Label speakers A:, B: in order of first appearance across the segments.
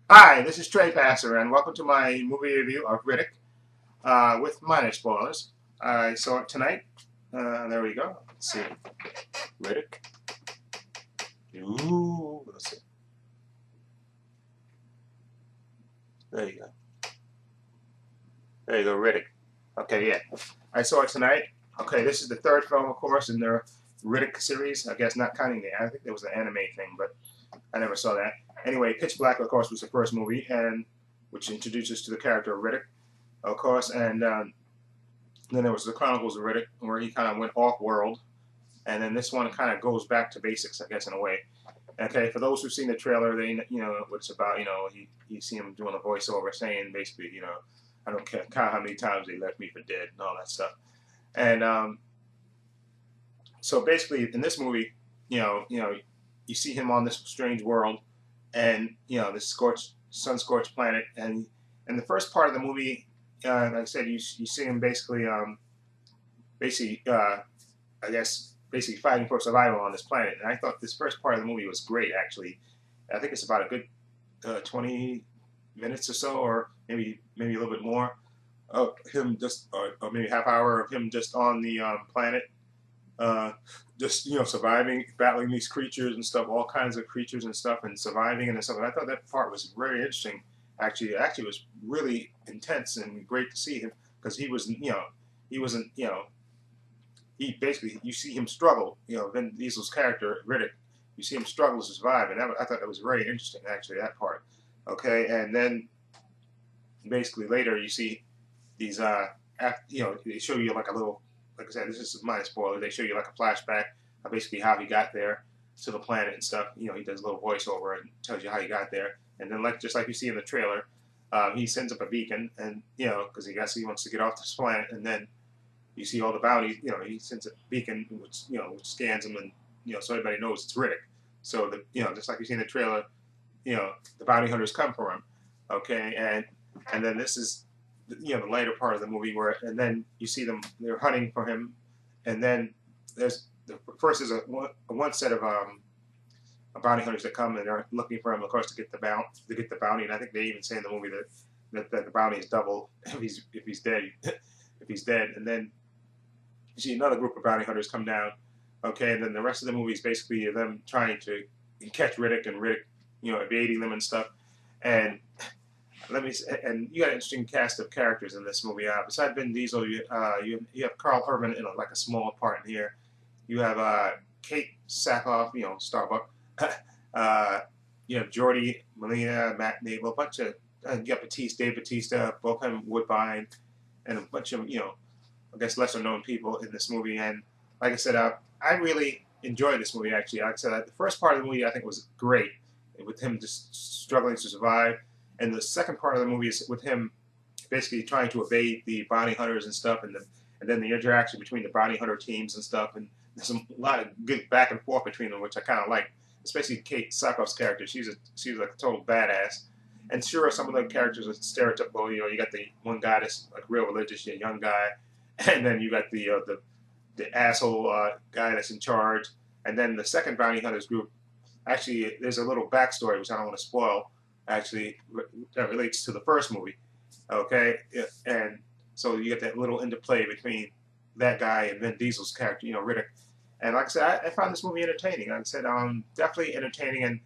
A: Hi, this is Trey Passer, and welcome to my movie review of Riddick with minor spoilers. I saw it tonight. There we go. Let's see. Riddick. Ooh, let's see. There you go. There you go, Riddick. Okay, yeah. I saw it tonight. Okay, this is the third film, of course, in their Riddick series. I guess not counting I think there was an anime thing, but I never saw that. Anyway, Pitch Black, of course, was the first movie, and which introduces to the character of Riddick, of course, and then there was the Chronicles of Riddick, where he kind of went off-world, and then this one kind of goes back to basics, I guess, in a way. Okay, for those who've seen the trailer, they what it's about. You see him doing a voiceover saying basically, I don't care count how many times they left me for dead and all that stuff. And so basically, in this movie, you see him on this strange world, and this sun-scorched planet, and in the first part of the movie, like I said, you see him basically, I guess, basically fighting for survival on this planet. And I thought this first part of the movie was great, actually. I think it's about a good 20 minutes or so, or maybe a little bit more of him just, or maybe half hour of him just on the planet, just surviving, battling these creatures and stuff, all kinds of creatures and stuff, and surviving and stuff. And I thought that part was very interesting. Actually, it was really intense and great to see him because he wasn't, he basically, you see him struggle. Vin Diesel's character Riddick, you see him struggle to survive, and I thought that was very interesting. Actually, that part. Okay, and then basically later you see these, they show you like a little, like I said, this is minor spoiler. They show you like a flashback of basically how he got there to the planet and stuff. He does a little voiceover and tells you how he got there, and then just like you see in the trailer, he sends up a beacon, and because he wants to get off this planet, and then you see all the bounties. He sends a beacon which scans them, and so everybody knows it's Riddick. So just like you see in the trailer, the bounty hunters come for him. Okay, and then this is the later part of the movie where, and then you see they're hunting for him, and then there's the first is a one set of bounty hunters that come and are looking for him, of course, to get the bounty. And I think they even say in the movie that the bounty is double if he's dead. If he's dead, and then you see another group of bounty hunters come down. Okay, and then the rest of the movie is basically them trying to catch Riddick, and Riddick, evading them and stuff. And and you got an interesting cast of characters in this movie. Besides Vin Diesel, you have Carl Urban in like a small part in here. You have Kate Sackhoff, Starbuck. You have Jordy Molina, Matt Nable, a bunch of you got Dave Batista, both of them Woodbine, and a bunch of I guess lesser known people in this movie. And like I said, I really enjoyed this movie. Actually, like I said, the first part of the movie I think was great, with him just struggling to survive, and the second part of the movie is with him basically trying to evade the bounty hunters and stuff, and then the interaction between the bounty hunter teams and stuff, and there's a lot of good back and forth between them, which I kind of like, especially Kate Sackhoff's character. She's like a total badass. And sure, some of the characters are stereotypical. You got the one guy that's like real religious, a young guy, and then you got the asshole guy that's in charge, and then the second bounty hunters group. Actually, there's a little backstory which I don't want to spoil. Actually, that relates to the first movie. Okay, and so you get that little interplay between that guy and Vin Diesel's character, Riddick. And like I said, I found this movie entertaining. Like I said, definitely entertaining. And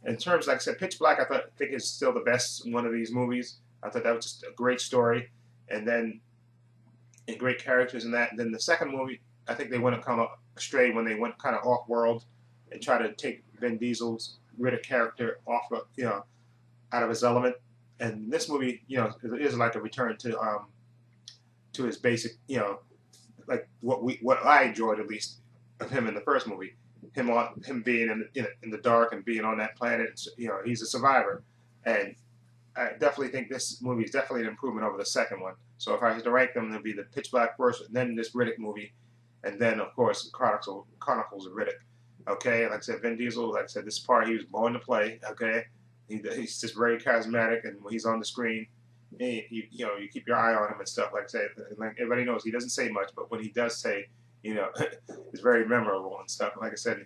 A: in terms, like I said, Pitch Black, I think is still the best one of these movies. I thought that was just a great story, and then and great characters in that. And then the second movie, I think they went kind of astray when they went kind of off world and tried to take Vin Diesel's Riddick character off of out of his element. And this movie, it is like a return to his basic, like what I enjoyed at least of him in the first movie. Him being in the dark and being on that planet. He's a survivor, and I definitely think this movie is definitely an improvement over the second one. So if I had to rank them, it'd be the Pitch Black first, and then this Riddick movie, and then of course Chronicles of Riddick. Okay, like I said, Vin Diesel, like I said, this part he was born to play. Okay, he's just very charismatic, and when he's on the screen, you keep your eye on him and stuff. Like I said, like everybody knows, he doesn't say much, but when he does say, it's very memorable and stuff. Like I said,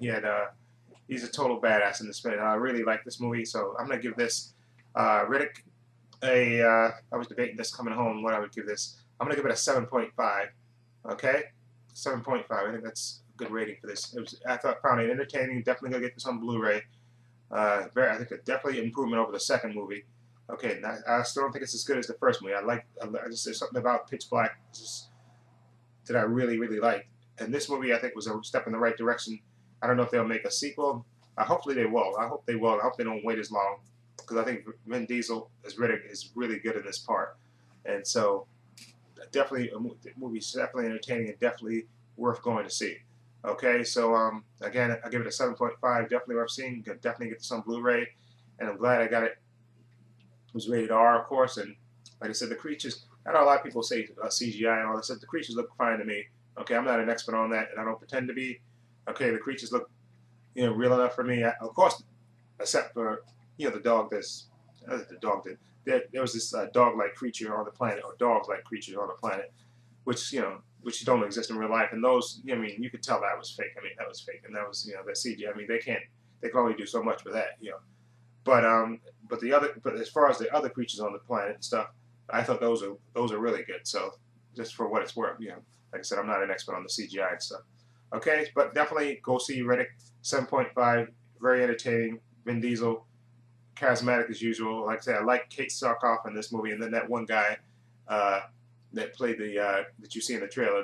A: he's a total badass in this film. I really like this movie, so I'm gonna give this Riddick, I was debating this coming home what I would give this. I'm gonna give it a 7.5. Okay, 7.5. I think that's a good rating for this. I found it entertaining. Definitely gonna get this on Blu-ray. I think it's definitely an improvement over the second movie. Okay, I still don't think it's as good as the first movie. I just there's something about Pitch Black that I really liked. And this movie I think was a step in the right direction. I don't know if they'll make a sequel. Hopefully they will. I hope they will. I hope they don't wait as long because I think Vin Diesel as Riddick is really good in this part. And so definitely the movie's definitely entertaining and definitely worth going to see. Okay, so again, I give it a 7.5. Definitely worth seeing. Definitely get this on Blu-ray, and I'm glad I got it. It was rated R, of course, and like I said, the creatures. I know a lot of people say CGI and all this. The creatures look fine to me. Okay, I'm not an expert on that, and I don't pretend to be. Okay, the creatures look, real enough for me. Of course, except for the dog. The dog did. There was this dog-like creature on the planet, or dogs-like creatures on the planet, which don't exist in real life. And those, I mean, you could tell that was fake. I mean, that was fake, and that was, that CGI. I mean, they can only do so much with that. But as far as the other creatures on the planet and stuff, I thought those are really good. So just for what it's worth, like I said, I'm not an expert on the CGI and stuff. Okay, but definitely go see Riddick. 7.5, very entertaining. Vin Diesel, charismatic as usual. Like I said, I like Kate Sarkoff in this movie, and then that one guy that played that you see in the trailer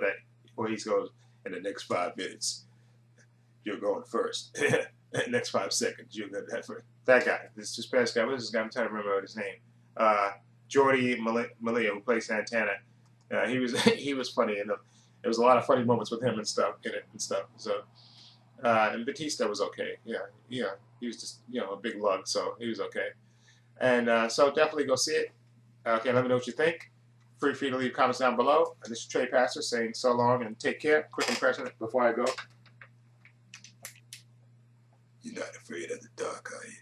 A: where he goes, in the next 5 minutes, you're going first. Next 5 seconds, you're going to have first. That guy, this Spanish guy. What is this guy? I'm trying to remember his name. Jordi Malia, who plays Santana. He was funny, and there was a lot of funny moments with him and stuff in it and stuff. So and Batista was okay. Yeah, he was just a big lug, so he was okay. And so definitely go see it. Okay, let me know what you think. Free to leave comments down below. And this is Trey Pastor saying so long and take care. Quick impression before I go. You're not afraid of the dark, are you?